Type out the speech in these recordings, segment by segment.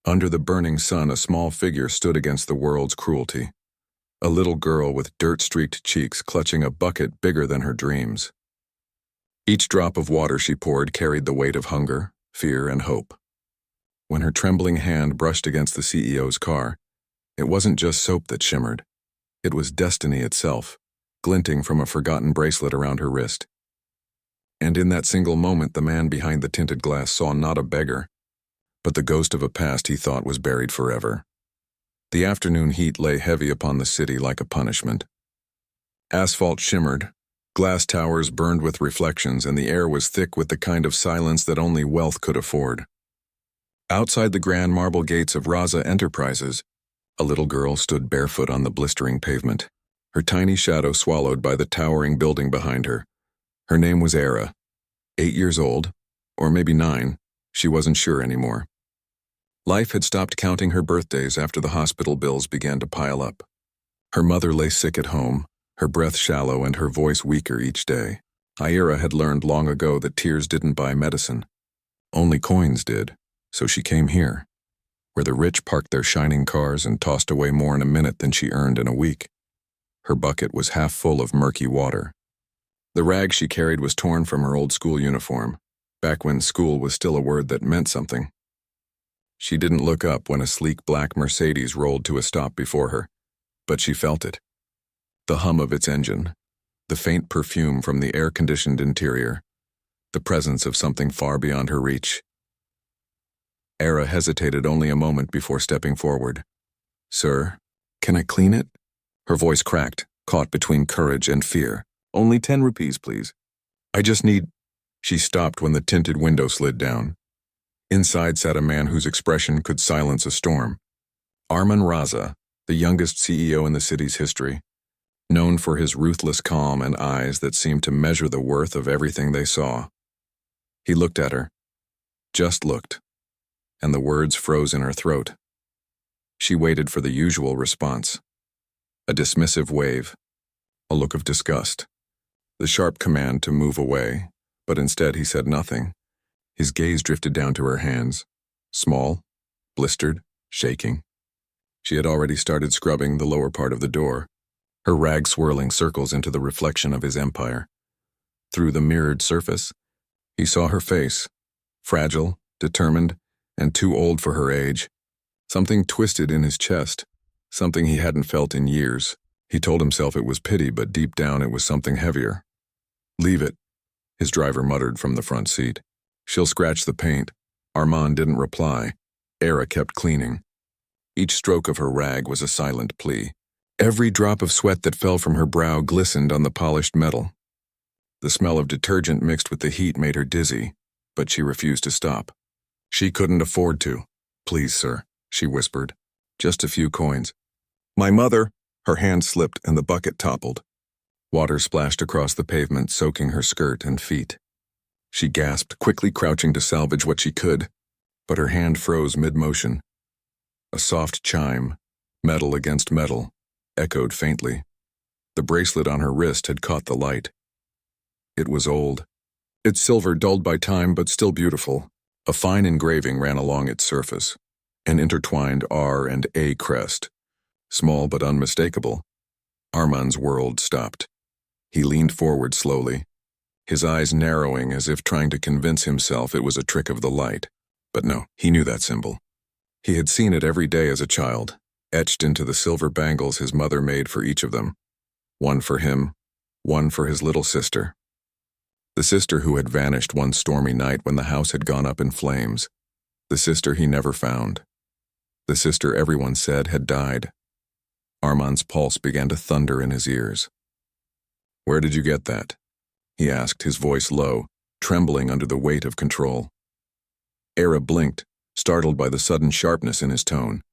Under the burning sun, a small figure stood against the world's cruelty. A little girl with dirt-streaked cheeks clutching a bucket bigger than her dreams. Each drop of water she poured carried the weight of hunger, fear, and hope. When her trembling hand brushed against the CEO's car, it wasn't just soap that shimmered. It was destiny itself, glinting from a forgotten bracelet around her wrist. And in that single moment, the man behind the tinted glass saw not a beggar, but the ghost of a past he thought was buried forever. The afternoon heat lay heavy upon the city like a punishment. Asphalt shimmered, glass towers burned with reflections, and the air was thick with the kind of silence that only wealth could afford. Outside the grand marble gates of Raza Enterprises, a little girl stood barefoot on the blistering pavement, her tiny shadow swallowed by the towering building behind her. Her name was Era. 8 years old, or maybe 9, she wasn't sure anymore. Life had stopped counting her birthdays after the hospital bills began to pile up. Her mother lay sick at home, her breath shallow and her voice weaker each day. Ira had learned long ago that tears didn't buy medicine. Only coins did, so she came here, where the rich parked their shining cars and tossed away more in a minute than she earned in a week. Her bucket was half full of murky water. The rag she carried was torn from her old school uniform, back when school was still a word that meant something. She didn't look up when a sleek black Mercedes rolled to a stop before her, but she felt it. The hum of its engine, the faint perfume from the air-conditioned interior, the presence of something far beyond her reach. Era hesitated only a moment before stepping forward. "Sir, can I clean it?" Her voice cracked, caught between courage and fear. "Only 10 rupees, please. I just need—" She stopped when the tinted window slid down. Inside sat a man whose expression could silence a storm. Arman Raza, the youngest CEO in the city's history, known for his ruthless calm and eyes that seemed to measure the worth of everything they saw. He looked at her, just looked, and the words froze in her throat. She waited for the usual response. A dismissive wave, a look of disgust, the sharp command to move away, but instead he said nothing. His gaze drifted down to her hands, small, blistered, shaking. She had already started scrubbing the lower part of the door, her rag swirling circles into the reflection of his empire. Through the mirrored surface, he saw her face, fragile, determined, and too old for her age. Something twisted in his chest, something he hadn't felt in years. He told himself it was pity, but deep down it was something heavier. "Leave it," his driver muttered from the front seat. "She'll scratch the paint." Armand didn't reply. Era kept cleaning. Each stroke of her rag was a silent plea. Every drop of sweat that fell from her brow glistened on the polished metal. The smell of detergent mixed with the heat made her dizzy, but she refused to stop. She couldn't afford to. "Please, sir," she whispered. "Just a few coins." "My mother—" Her hand slipped and the bucket toppled. Water splashed across the pavement, soaking her skirt and feet. She gasped, quickly crouching to salvage what she could, but her hand froze mid-motion. A soft chime, metal against metal, echoed faintly. The bracelet on her wrist had caught the light. It was old. Its silver dulled by time, but still beautiful. A fine engraving ran along its surface, an intertwined R and A crest, small but unmistakable. Armand's world stopped. He leaned forward slowly, his eyes narrowing as if trying to convince himself it was a trick of the light. But no, he knew that symbol. He had seen it every day as a child, etched into the silver bangles his mother made for each of them. One for him, one for his little sister. The sister who had vanished one stormy night when the house had gone up in flames. The sister he never found. The sister everyone said had died. Armand's pulse began to thunder in his ears. "Where did you get that?" he asked, his voice low, trembling under the weight of control. Era blinked, startled by the sudden sharpness in his tone.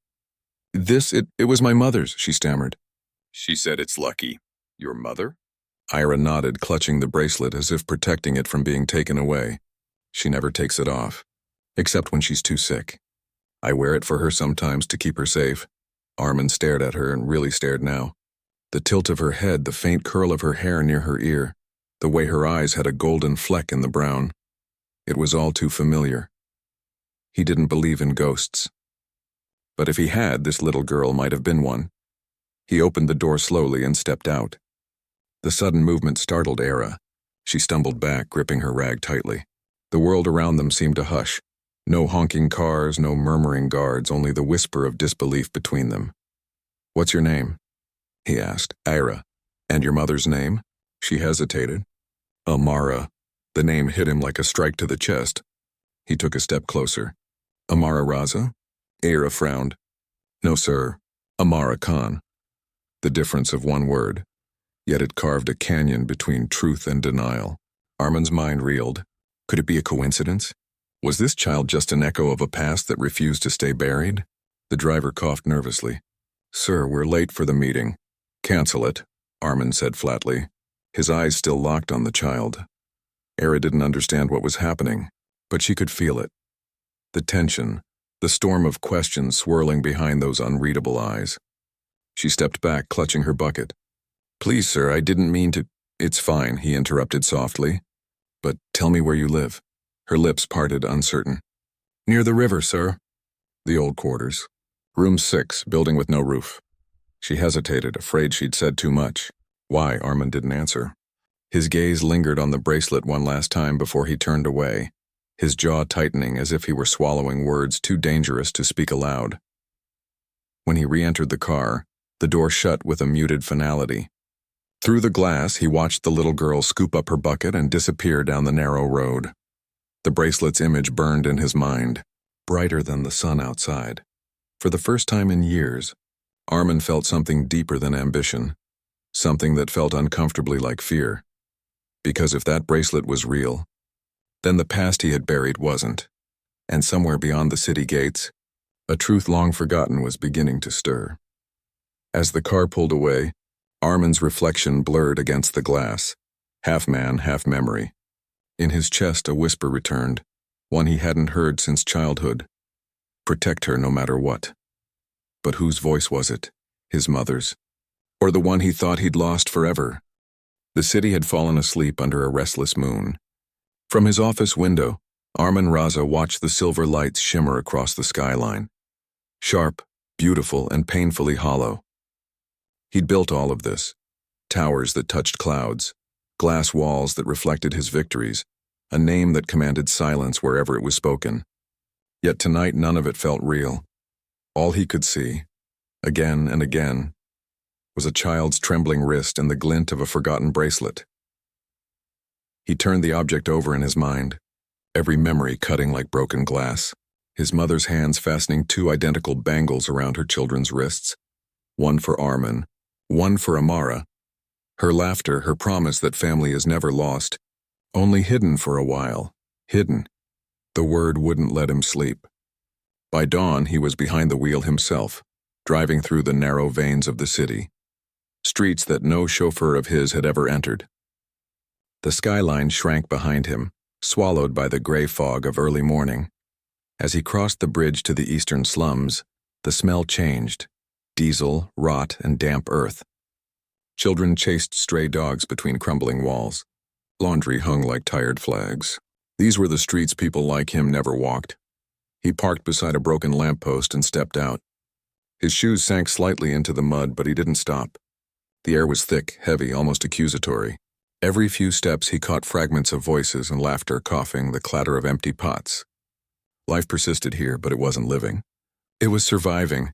It was my mother's," she stammered. "She said it's lucky. Your mother?" Ira nodded, clutching the bracelet as if protecting it from being taken away. "She never takes it off, except when she's too sick. I wear it for her sometimes to keep her safe." Armand stared at her and really stared now. The tilt of her head, the faint curl of her hair near her ear, the way her eyes had a golden fleck in the brown. It was all too familiar. He didn't believe in ghosts. But if he had, this little girl might have been one. He opened the door slowly and stepped out. The sudden movement startled Era. She stumbled back, gripping her rag tightly. The world around them seemed to hush. No honking cars, no murmuring guards, only the whisper of disbelief between them. "What's your name?" he asked. "Ira. And your mother's name?" She hesitated. "Amara." The name hit him like a strike to the chest. He took a step closer. "Amara Raza?" Ira frowned. "No, sir. Amara Khan." The difference of one word, yet it carved a canyon between truth and denial. Armin's mind reeled. Could it be a coincidence? Was this child just an echo of a past that refused to stay buried? The driver coughed nervously. "Sir, we're late for the meeting." "Cancel it," Armin said flatly, his eyes still locked on the child. Era didn't understand what was happening, but she could feel it. The tension, the storm of questions swirling behind those unreadable eyes. She stepped back, clutching her bucket. "Please, sir, I didn't mean to—" "It's fine," he interrupted softly. "But tell me where you live." Her lips parted, uncertain. "Near the river, sir." "The old quarters." "Room 6, building with no roof." She hesitated, afraid she'd said too much. Why, Armin didn't answer. His gaze lingered on the bracelet one last time before he turned away, his jaw tightening as if he were swallowing words too dangerous to speak aloud. When he re-entered the car, the door shut with a muted finality. Through the glass, he watched the little girl scoop up her bucket and disappear down the narrow road. The bracelet's image burned in his mind, brighter than the sun outside. For the first time in years, Armin felt something deeper than ambition, something that felt uncomfortably like fear. Because if that bracelet was real, then the past he had buried wasn't, and somewhere beyond the city gates, a truth long forgotten was beginning to stir. As the car pulled away, Armin's reflection blurred against the glass, half man, half memory. In his chest, a whisper returned, one he hadn't heard since childhood. Protect her no matter what. But whose voice was it? His mother's? Or the one he thought he'd lost forever? The city had fallen asleep under a restless moon. From his office window, Armin Raza watched the silver lights shimmer across the skyline. Sharp, beautiful, and painfully hollow. He'd built all of this. Towers that touched clouds, glass walls that reflected his victories, a name that commanded silence wherever it was spoken. Yet tonight none of it felt real. All he could see, again and again, was a child's trembling wrist and the glint of a forgotten bracelet. He turned the object over in his mind, every memory cutting like broken glass, his mother's hands fastening 2 identical bangles around her children's wrists, one for Armin, one for Amara. Her laughter, her promise that family is never lost, only hidden for a while, hidden. The word wouldn't let him sleep. By dawn, he was behind the wheel himself, driving through the narrow veins of the city, streets that no chauffeur of his had ever entered. The skyline shrank behind him, swallowed by the gray fog of early morning. As he crossed the bridge to the eastern slums, the smell changed, diesel, rot, and damp earth. Children chased stray dogs between crumbling walls. Laundry hung like tired flags. These were the streets people like him never walked. He parked beside a broken lamppost and stepped out. His shoes sank slightly into the mud, but he didn't stop. The air was thick, heavy, almost accusatory. Every few steps he caught fragments of voices and laughter, coughing, the clatter of empty pots. Life persisted here, but it wasn't living. It was surviving.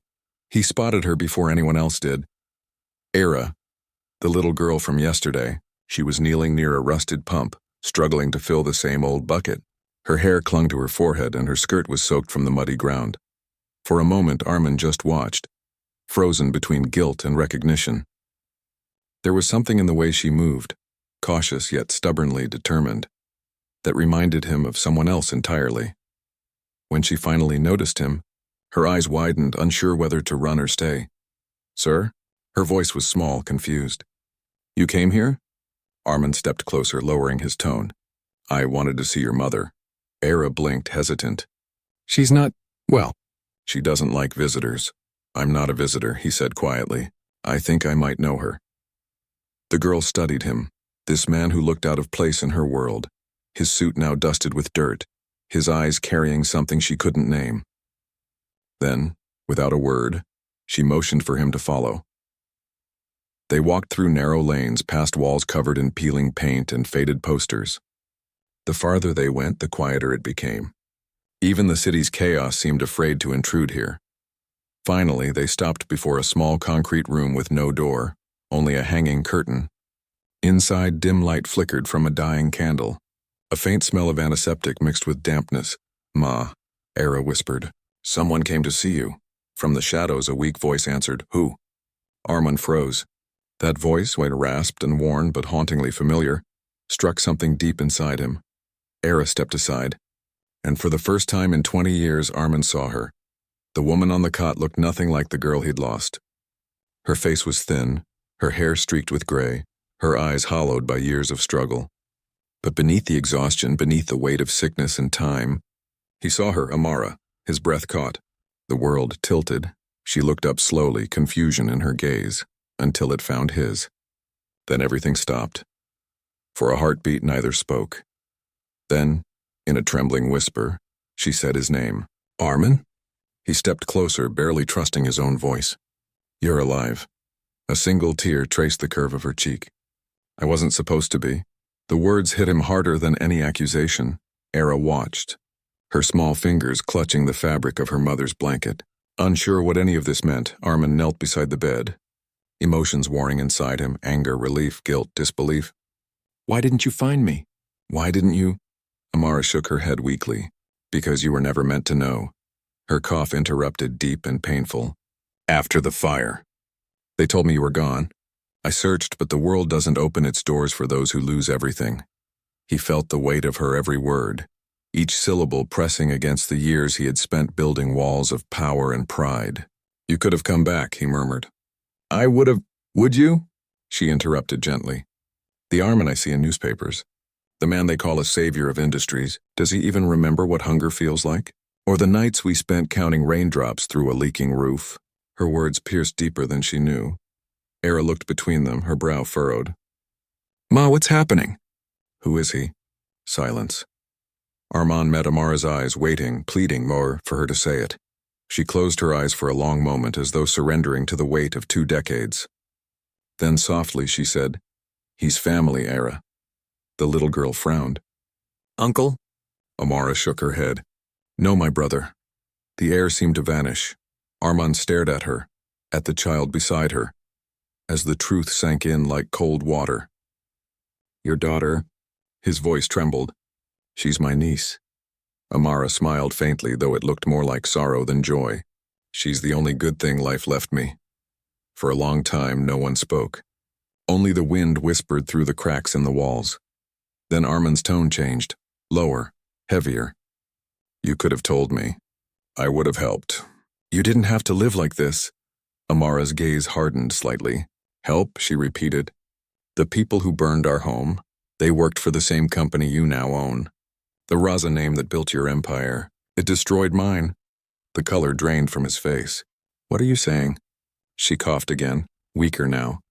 He spotted her before anyone else did. Era, the little girl from yesterday. She was kneeling near a rusted pump, struggling to fill the same old bucket. Her hair clung to her forehead and her skirt was soaked from the muddy ground. For a moment, Armin just watched, frozen between guilt and recognition. There was something in the way she moved, cautious yet stubbornly determined, that reminded him of someone else entirely. When she finally noticed him, her eyes widened, unsure whether to run or stay. "Sir?" Her voice was small, confused. "You came here?" Armin stepped closer, lowering his tone. "I wanted to see your mother." Era blinked, hesitant. "She's not, well, she doesn't like visitors." "I'm not a visitor," he said quietly. "I think I might know her." The girl studied him, this man who looked out of place in her world, his suit now dusted with dirt, his eyes carrying something she couldn't name. Then, Without a word, she motioned for him to follow. They walked through narrow lanes past walls covered in peeling paint and faded posters. The farther they went, the quieter it became. Even the city's chaos seemed afraid to intrude here. Finally, they stopped before a small concrete room with no door, only a hanging curtain. Inside, dim light flickered from a dying candle. A faint smell of antiseptic mixed with dampness. "Ma," Era whispered. "Someone came to see you." From the shadows, a weak voice answered, "Who?" Armand froze. That voice, white rasped and worn but hauntingly familiar, struck something deep inside him. Era stepped aside, and for the first time in 20 years, Armand saw her. The woman on the cot looked nothing like the girl he'd lost. Her face was thin, her hair streaked with gray, her eyes hollowed by years of struggle. But beneath the exhaustion, beneath the weight of sickness and time, he saw her, Amara, his breath caught. The world tilted. She looked up slowly, confusion in her gaze, until it found his. Then everything stopped. For a heartbeat, neither spoke. Then, in a trembling whisper, she said his name. "Armin?" He stepped closer, barely trusting his own voice. "You're alive." A single tear traced the curve of her cheek. "I wasn't supposed to be." The words hit him harder than any accusation. Era watched, her small fingers clutching the fabric of her mother's blanket. Unsure what any of this meant, Armin knelt beside the bed, emotions warring inside him, anger, relief, guilt, disbelief. "Why didn't you find me? Why didn't you?" Amara shook her head weakly. "Because you were never meant to know." Her cough interrupted, deep and painful. "After the fire. They told me you were gone. I searched, but the world doesn't open its doors for those who lose everything." He felt the weight of her every word, each syllable pressing against the years he had spent building walls of power and pride. "You could have come back," he murmured. "I would have—" "Would you?" She interrupted gently. "The Armin I see in newspapers, the man they call a savior of industries, does he even remember what hunger feels like? Or the nights we spent counting raindrops through a leaking roof?" Her words pierced deeper than she knew. Era looked between them, her brow furrowed. "Ma, what's happening?" "Who is he?" Silence. Armand met Amara's eyes, waiting, pleading more for her to say it. She closed her eyes for a long moment, as though surrendering to the weight of 2 decades. Then softly she said, "He's family, Era." The little girl frowned. "Uncle?" Amara shook her head. "No, my brother." The air seemed to vanish. Armand stared at her, at the child beside her, as the truth sank in like cold water. "Your daughter?" His voice trembled. "She's my niece." Amara smiled faintly, though it looked more like sorrow than joy. "She's the only good thing life left me." For a long time, no one spoke. Only the wind whispered through the cracks in the walls. Then Armand's tone changed, lower, heavier. "You could have told me. I would have helped. You didn't have to live like this." Amara's gaze hardened slightly. "Help," she repeated. "The people who burned our home, they worked for the same company you now own. The Raza name that built your empire. It destroyed mine." The color drained from his face. "What are you saying?" She coughed again, weaker now.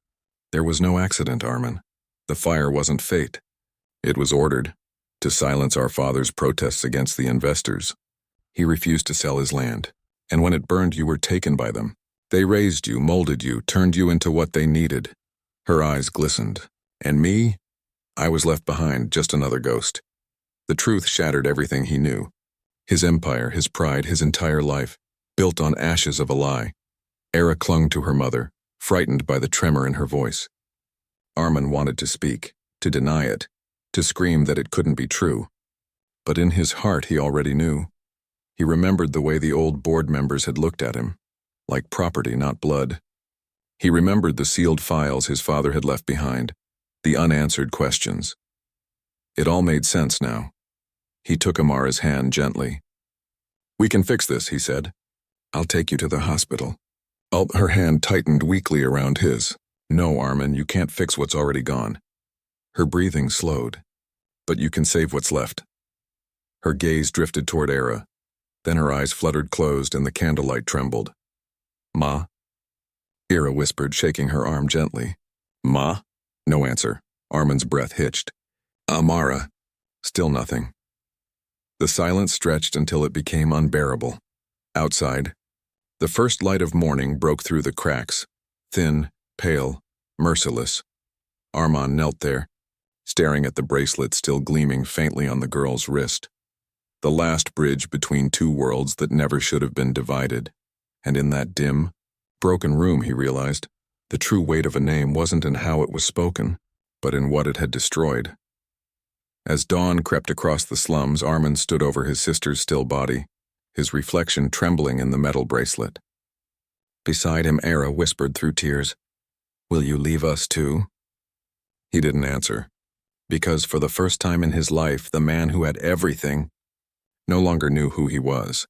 "There was no accident, Armin. The fire wasn't fate. It was ordered, to silence our father's protests against the investors. He refused to sell his land, and when it burned, you were taken by them. They raised you, molded you, turned you into what they needed." Her eyes glistened. "And me? I was left behind, just another ghost." The truth shattered everything he knew. His empire, his pride, his entire life, built on ashes of a lie. Era clung to her mother, frightened by the tremor in her voice. Armin wanted to speak, to deny it, to scream that it couldn't be true. But in his heart he already knew. He remembered the way the old board members had looked at him, like property, not blood. He remembered the sealed files his father had left behind, the unanswered questions. It all made sense now. He took Amara's hand gently. "We can fix this," he said. "I'll take you to the hospital." Her hand tightened weakly around his. "No, Armin, you can't fix what's already gone." Her breathing slowed. "But you can save what's left." Her gaze drifted toward Era. Then her eyes fluttered closed and the candlelight trembled. "Ma?" Era whispered, shaking her arm gently. "Ma?" No answer. Armin's breath hitched. "Amara." Still nothing. The silence stretched until it became unbearable. Outside, The first light of morning broke through the cracks, thin, pale, merciless. Armand knelt there, staring at the bracelet still gleaming faintly on the girl's wrist. The last bridge between two worlds that never should have been divided. And in that dim, broken room, he realized, the true weight of a name wasn't in how it was spoken, but in what it had destroyed. As dawn crept across the slums, Armand stood over his sister's still body, his reflection trembling in the metal bracelet. Beside him, Era whispered through tears, "Will you leave us too?" He didn't answer, because for the first time in his life, the man who had everything no longer knew who he was.